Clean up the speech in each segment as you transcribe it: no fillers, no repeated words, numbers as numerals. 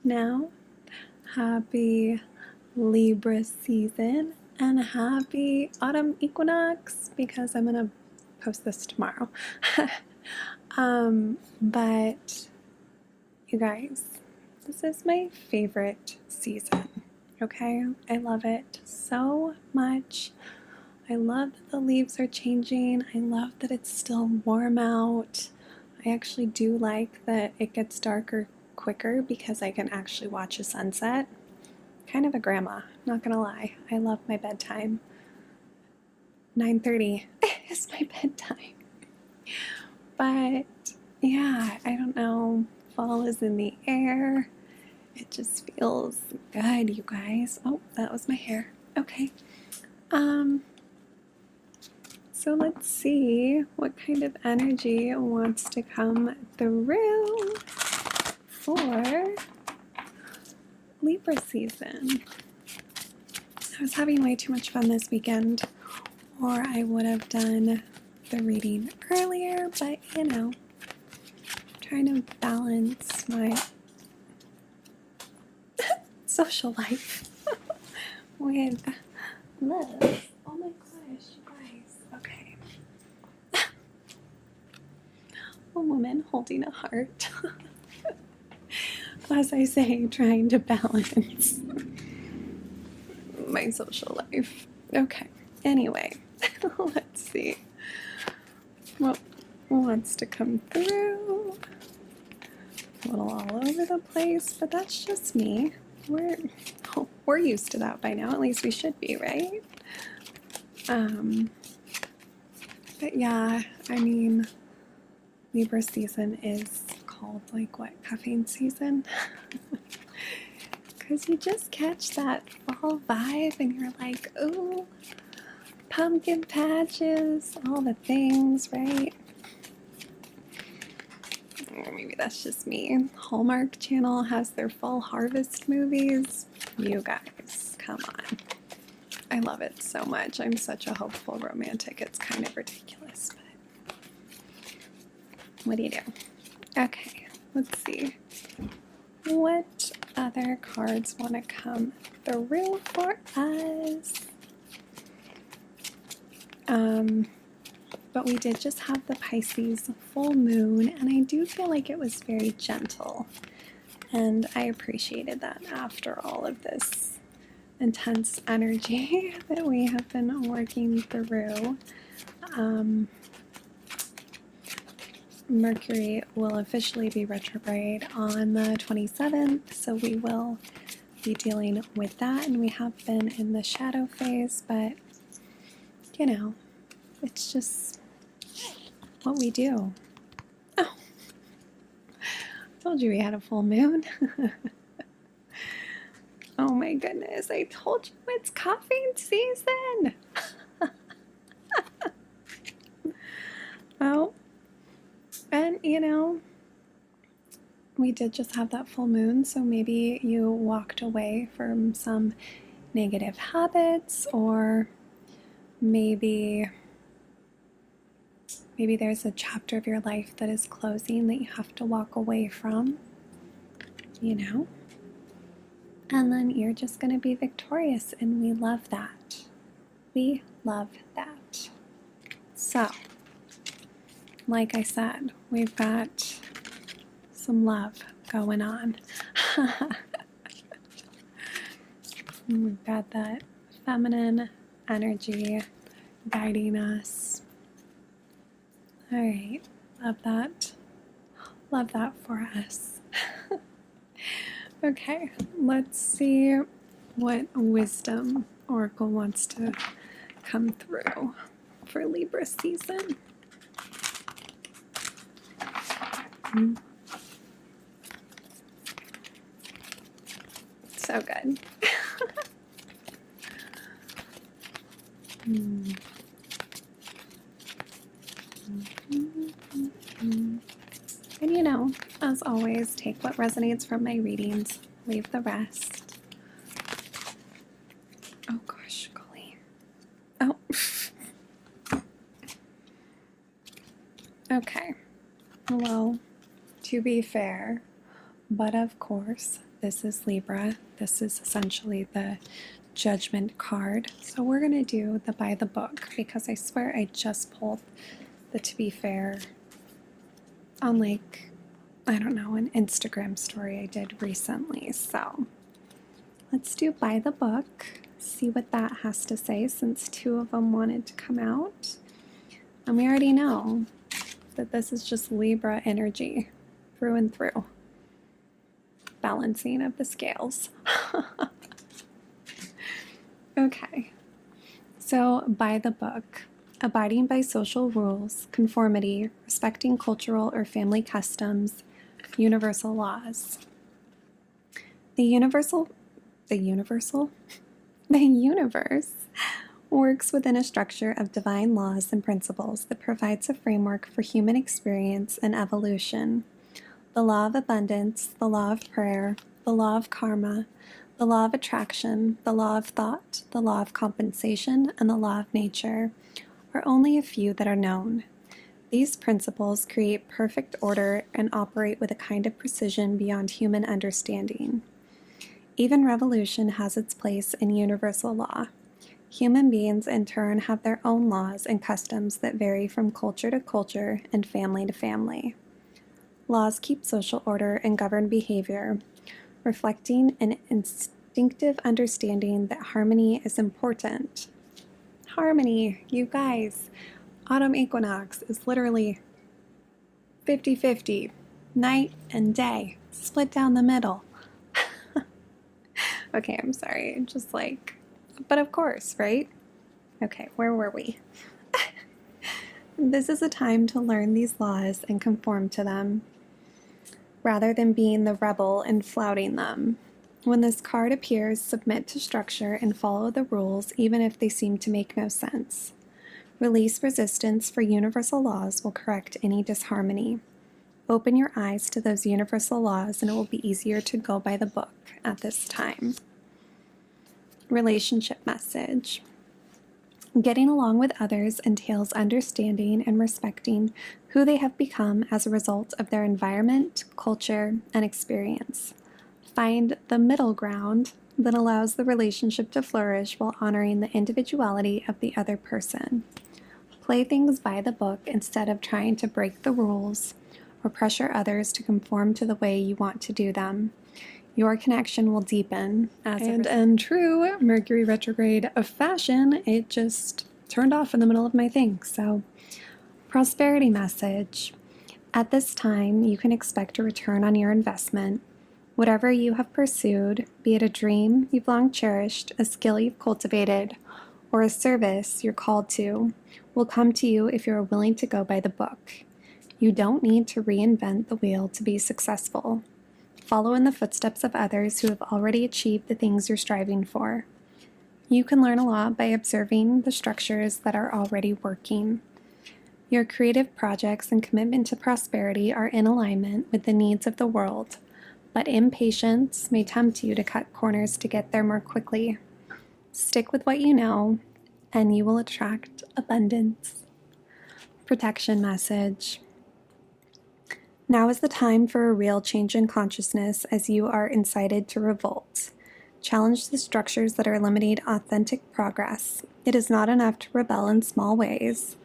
now. Happy Libra season and happy autumn equinox because I'm gonna post this tomorrow. But you guys, this is my favorite season. Okay, I love it so much. I love that the leaves are changing. I love that it's still warm out. I actually do like that it gets darker quicker because I can actually watch a sunset. Kind of a grandma, not gonna lie. I love my bedtime. 9:30 is my bedtime. But yeah, I don't know. Fall is in the air. It just feels good, you guys. Oh, that was my hair. Okay. So let's see what kind of energy wants to come through for Libra season. I was having way too much fun this weekend, or I would have done the reading earlier, but you know, trying to balance my social life with love. Oh my gosh, you guys. Okay. A woman holding a heart. As I say, trying to balance my social life. Okay. Anyway, let's see what wants to come through. A little all over the place, but that's just me. We're used to that by now. At least we should be, right? But yeah, I mean, Libra season is called like what, caffeine season? Because you just catch that fall vibe and you're like, ooh, pumpkin patches, all the things, right? Or maybe that's just me. Hallmark Channel has their fall harvest movies. You guys, come on. I love it so much. I'm such a hopeful romantic. It's kind of ridiculous, but what do you do? Okay, let's see. What other cards want to come through for us? But we did just have the Pisces full moon, and I do feel like it was very gentle. And I appreciated that after all of this intense energy that we have been working through. Mercury will officially be retrograde on the 27th, so we will be dealing with that, and we have been in the shadow phase, but you know, it's just what we do. Oh, told you we had a full moon. Oh my goodness, I told you it's caffeine season. Well, and you know, we did just have that full moon, so maybe you walked away from some negative habits, or maybe there's a chapter of your life that is closing that you have to walk away from, you know? And then you're just going to be victorious, and we love that. We love that. So, like I said, we've got some love going on. We've got that feminine energy guiding us. All right, love that. Love that for us. Okay, let's see what wisdom oracle wants to come through for Libra season. So good. And you know, as always, take what resonates from my readings, leave the rest. Oh gosh, golly. Oh. Okay. Well, to be fair, but of course, this is Libra. This is essentially the Judgment card. So we're going to do the by the book because I swear I just pulled the To Be Fair on like, I don't know, an Instagram story I did recently. So let's do by the book, see what that has to say since two of them wanted to come out. And we already know that this is just Libra energy through and through. Balancing of the scales. Okay, so by the book, abiding by social rules, conformity, respecting cultural or family customs, universal laws. The universe works within a structure of divine laws and principles that provides a framework for human experience and evolution. The law of abundance, the law of prayer, the law of karma, the law of attraction, the law of thought, the law of compensation, and the law of nature are only a few that are known. These principles create perfect order and operate with a kind of precision beyond human understanding. Even revolution has its place in universal law. Human beings, in turn, have their own laws and customs that vary from culture to culture and family to family. Laws keep social order and govern behavior, reflecting an instinctive understanding that harmony is important. Harmony, you guys. Autumn equinox is literally 50-50, night and day, split down the middle. Okay, I'm sorry, just like, but of course, right? Okay, where were we? This is a time to learn these laws and conform to them, rather than being the rebel and flouting them. When this card appears, submit to structure and follow the rules even if they seem to make no sense. Release resistance, for universal laws will correct any disharmony. Open your eyes to those universal laws and it will be easier to go by the book at this time. Relationship message. Getting along with others entails understanding and respecting who they have become as a result of their environment, culture, and experience. Find the middle ground that allows the relationship to flourish while honoring the individuality of the other person. Play things by the book instead of trying to break the rules or pressure others to conform to the way you want to do them. Your connection will deepen as and true Mercury retrograde of fashion, it just turned off in the middle of my thing. So, prosperity message. At this time, you can expect a return on your investment. Whatever you have pursued, be it a dream you've long cherished, a skill you've cultivated, or a service you're called to, will come to you if you are willing to go by the book. You don't need to reinvent the wheel to be successful. Follow in the footsteps of others who have already achieved the things you're striving for. You can learn a lot by observing the structures that are already working. Your creative projects and commitment to prosperity are in alignment with the needs of the world, but impatience may tempt you to cut corners to get there more quickly. Stick with what you know, and you will attract abundance. Protection message. Now is the time for a real change in consciousness as you are incited to revolt. Challenge the structures that are limiting authentic progress. It is not enough to rebel in small ways.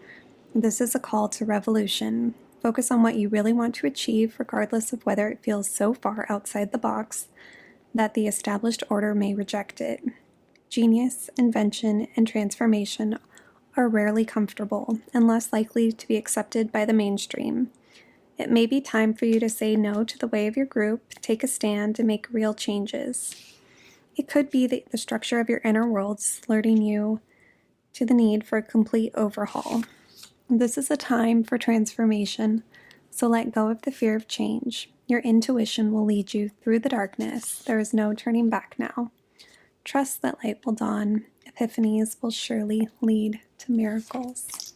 This is a call to revolution. Focus on what you really want to achieve, regardless of whether it feels so far outside the box that the established order may reject it. Genius, invention, and transformation are rarely comfortable and less likely to be accepted by the mainstream. It may be time for you to say no to the way of your group, take a stand, and make real changes. It could be the structure of your inner worlds alerting you to the need for a complete overhaul. This is a time for transformation, so let go of the fear of change. Your intuition will lead you through the darkness. There is no turning back now. Trust that light will dawn. Epiphanies will surely lead to miracles.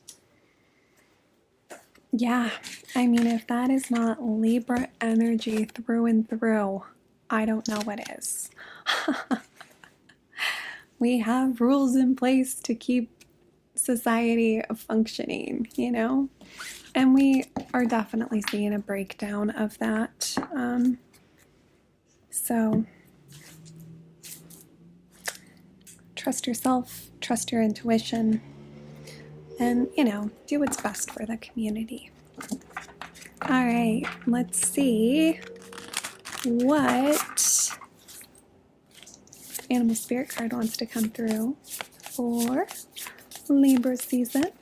Yeah, I mean, if that is not Libra energy through and through, I don't know what is. We have rules in place to keep society functioning, you know? And we are definitely seeing a breakdown of that. So trust yourself, trust your intuition, and, do what's best for the community. All right, let's see what animal spirit card wants to come through for Libra season.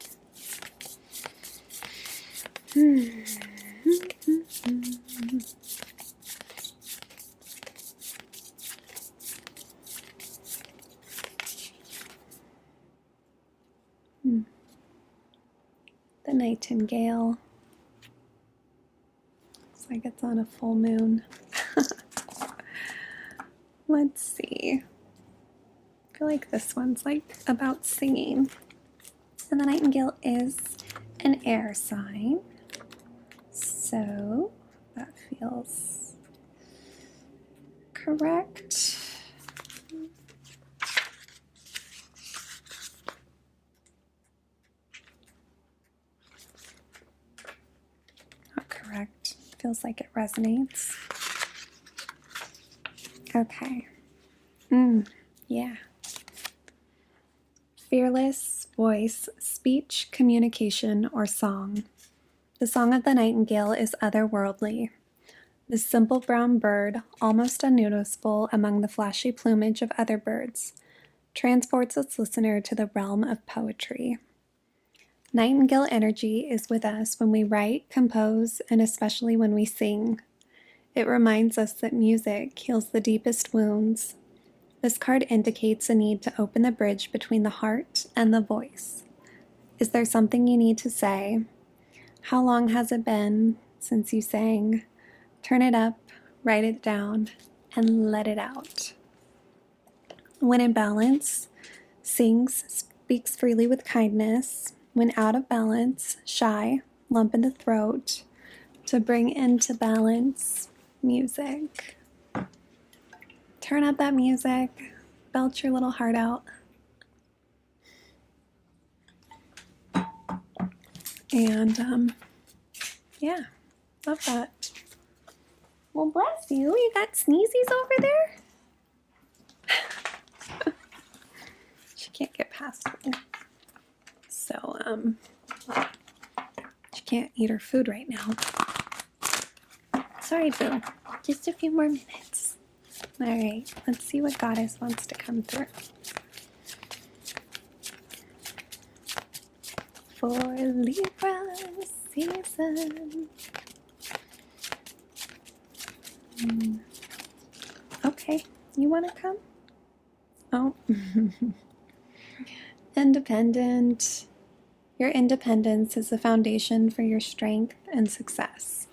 The nightingale. Looks like it's on a full moon. Let's see. I feel like this one's like about singing. And the nightingale is an air sign. So that feels correct. Not correct. Feels like it resonates. Okay. Yeah. Fearless voice, speech, communication, or song. The song of the nightingale is otherworldly. This simple brown bird, almost unnoticeable among the flashy plumage of other birds, transports its listener to the realm of poetry. Nightingale energy is with us when we write, compose, and especially when we sing. It reminds us that music heals the deepest wounds. This card indicates a need to open the bridge between the heart and the voice. Is there something you need to say? How long has it been since you sang? Turn it up, write it down, and let it out. When in balance, sings, speaks freely with kindness. When out of balance, shy, lump in the throat. To bring into balance, music. Turn up that music, belch your little heart out. And, yeah, love that. Well, bless you. You got sneezies over there? She can't get past me. So, she can't eat her food right now. Sorry, Boo. Just a few more minutes. All right, let's see what Goddess wants to come through. For Libra season. Okay, you want to come? Oh. Independent. Your independence is the foundation for your strength and success.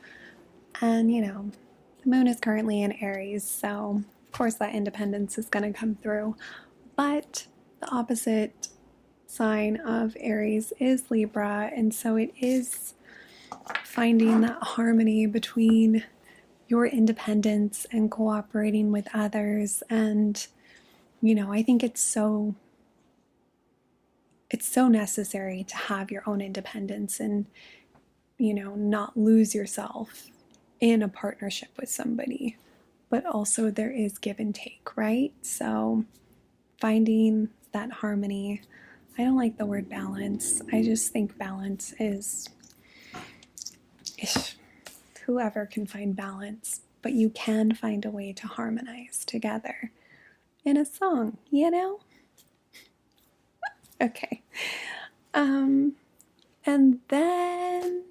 And, the moon is currently in Aries, so of course that independence is going to come through. But the opposite sign of Aries is Libra, and so it is finding that harmony between your independence and cooperating with others. And, I think it's so necessary to have your own independence and, not lose yourself in a partnership with somebody. But also there is give and take, right? So finding that harmony. I don't like the word balance. I just think balance is whoever can find balance, but you can find a way to harmonize together in a song, Okay. And then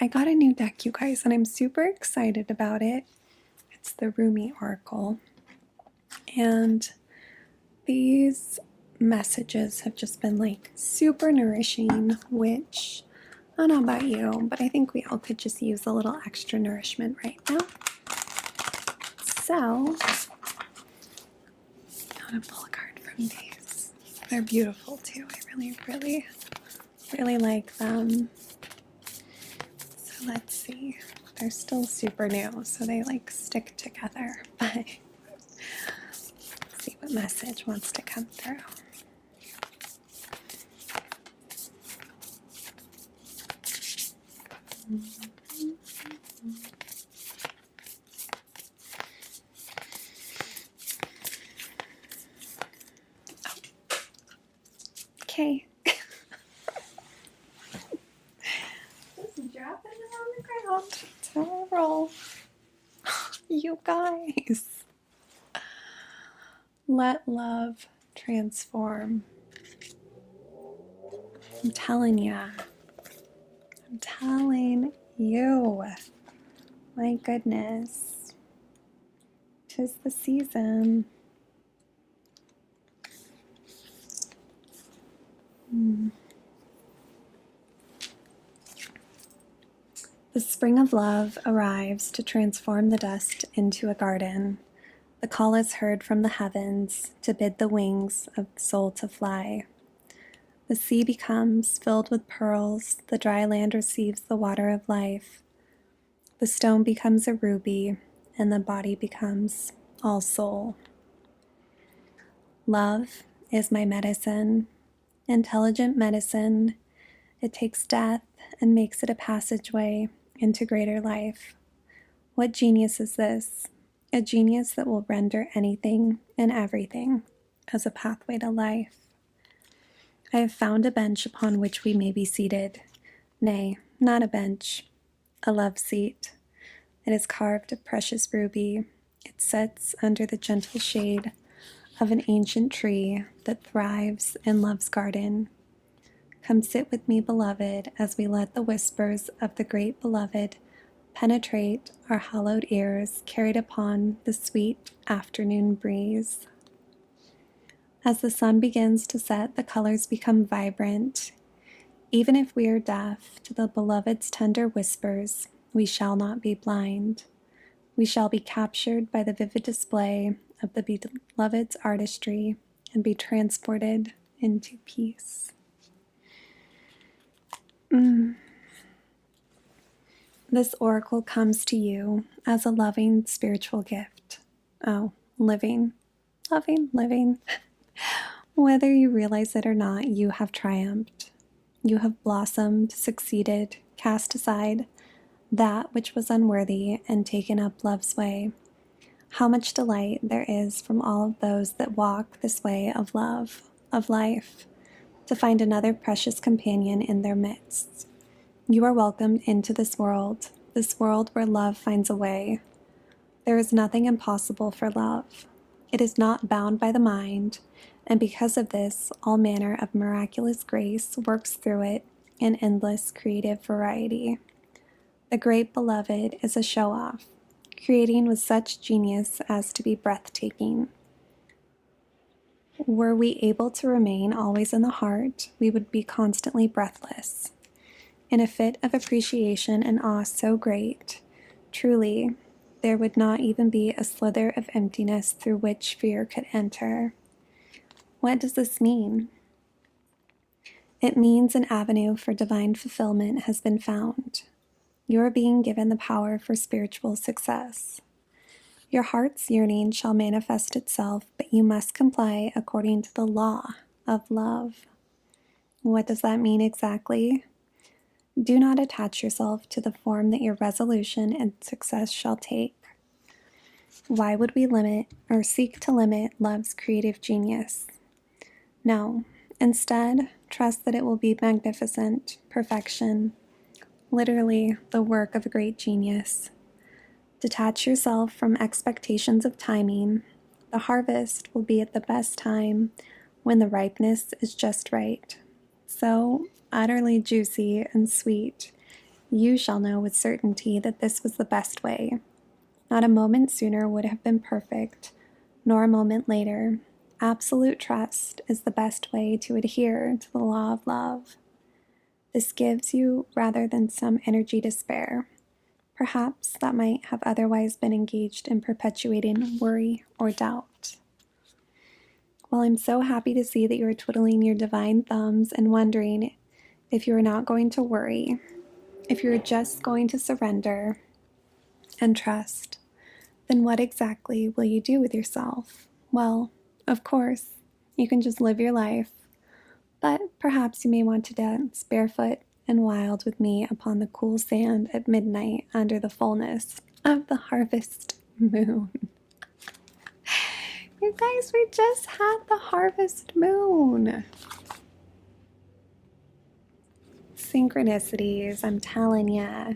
I got a new deck, you guys, and I'm super excited about it. It's the Rumi Oracle. And these messages have just been like super nourishing, which I don't know about you, but I think we all could just use a little extra nourishment right now. So I'm gonna pull a card from these. They're beautiful too. I really, really, really like them. So let's see. They're still super new, so they like stick together. But let's see what message wants to come through. sound terrible. You guys. Let love transform. I'm telling ya. I'm telling you. My goodness. 'Tis the season. The spring of love arrives to transform the dust into a garden. The call is heard from the heavens to bid the wings of the soul to fly. The sea becomes filled with pearls, the dry land receives the water of life. The stone becomes a ruby, and the body becomes all soul. Love is my medicine, intelligent medicine. It takes death and makes it a passageway into greater life. What genius is this? A genius that will render anything and everything as a pathway to life. I have found a bench upon which we may be seated. Nay, not a bench, a love seat. It is carved of precious ruby. It sits under the gentle shade of an ancient tree that thrives in love's garden. Come sit with me, beloved, as we let the whispers of the great beloved penetrate our hallowed ears, carried upon the sweet afternoon breeze. As the sun begins to set, the colors become vibrant. Even if we are deaf to the beloved's tender whispers, we shall not be blind. We shall be captured by the vivid display of the beloved's artistry and be transported into peace. This oracle comes to you as a loving spiritual gift. Oh, living. Whether you realize it or not, you have triumphed. You have blossomed, succeeded, cast aside that which was unworthy, and taken up love's way. How much delight there is from all of those that walk this way of love, of life, to find another precious companion in their midst. You are welcomed into this world where love finds a way. There is nothing impossible for love. It is not bound by the mind, and because of this, all manner of miraculous grace works through it in endless creative variety. The great beloved is a show-off, creating with such genius as to be breathtaking. Were we able to remain always in the heart, we would be constantly breathless. In a fit of appreciation and awe so great, truly, there would not even be a slither of emptiness through which fear could enter. What does this mean? It means an avenue for divine fulfillment has been found. You are being given the power for spiritual success. Your heart's yearning shall manifest itself, but you must comply according to the law of love. What does that mean exactly? Do not attach yourself to the form that your resolution and success shall take. Why would we limit or seek to limit love's creative genius? No, instead, trust that it will be magnificent, perfection, literally the work of a great genius. Detach yourself from expectations of timing. The harvest will be at the best time when the ripeness is just right. So utterly juicy and sweet, you shall know with certainty that this was the best way. Not a moment sooner would have been perfect, nor a moment later. Absolute trust is the best way to adhere to the law of love. This gives you rather than some energy to spare. Perhaps that might have otherwise been engaged in perpetuating worry or doubt. Well, I'm so happy to see that you are twiddling your divine thumbs and wondering if you are not going to worry, if you're just going to surrender and trust, then what exactly will you do with yourself? Well, of course, you can just live your life, but perhaps you may want to dance barefoot and wild with me upon the cool sand at midnight under the fullness of the harvest moon. You guys, we just had the harvest moon. Synchronicities, I'm telling ya.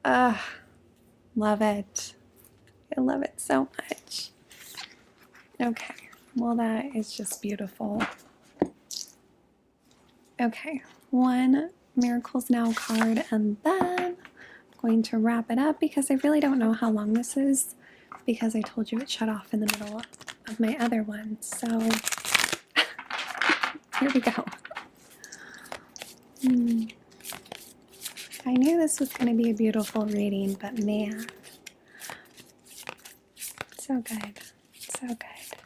Love it. I love it so much. Okay, well, that is just beautiful. Okay, one Miracles Now card, and then I'm going to wrap it up because I really don't know how long this is because I told you it shut off in the middle of my other one. So here we go. I knew this was going to be a beautiful reading, but man, so good, so good.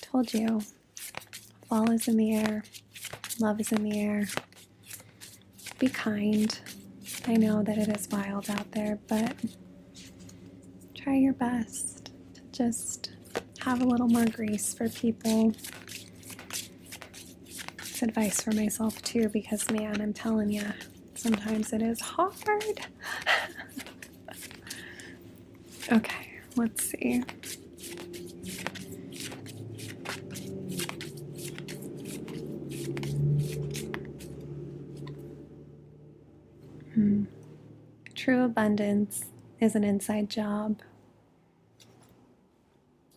Told you, fall is in the air, love is in the air. Be kind. I know that it is wild out there, but try your best to just have a little more grace for people. It's advice for myself too, because man, I'm telling you, sometimes it is hard. Okay, let's see. True abundance is an inside job.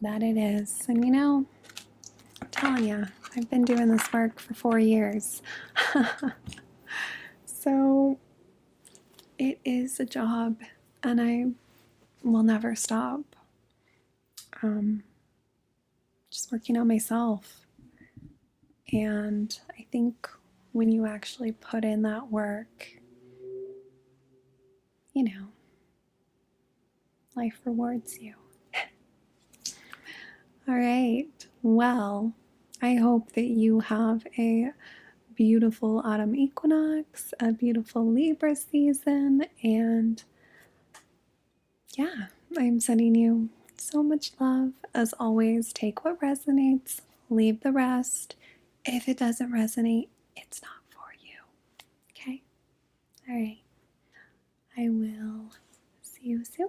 That it is. And you know, I'm telling you, I've been doing this work for 4 years. So it is a job, and I will never stop. Just working on myself. And I think when you actually put in that work, you know, life rewards you. All right. Well, I hope that you have a beautiful autumn equinox, a beautiful Libra season, and yeah, I'm sending you so much love. As always, take what resonates, leave the rest. If it doesn't resonate, it's not for you. Okay? All right. I will see you soon.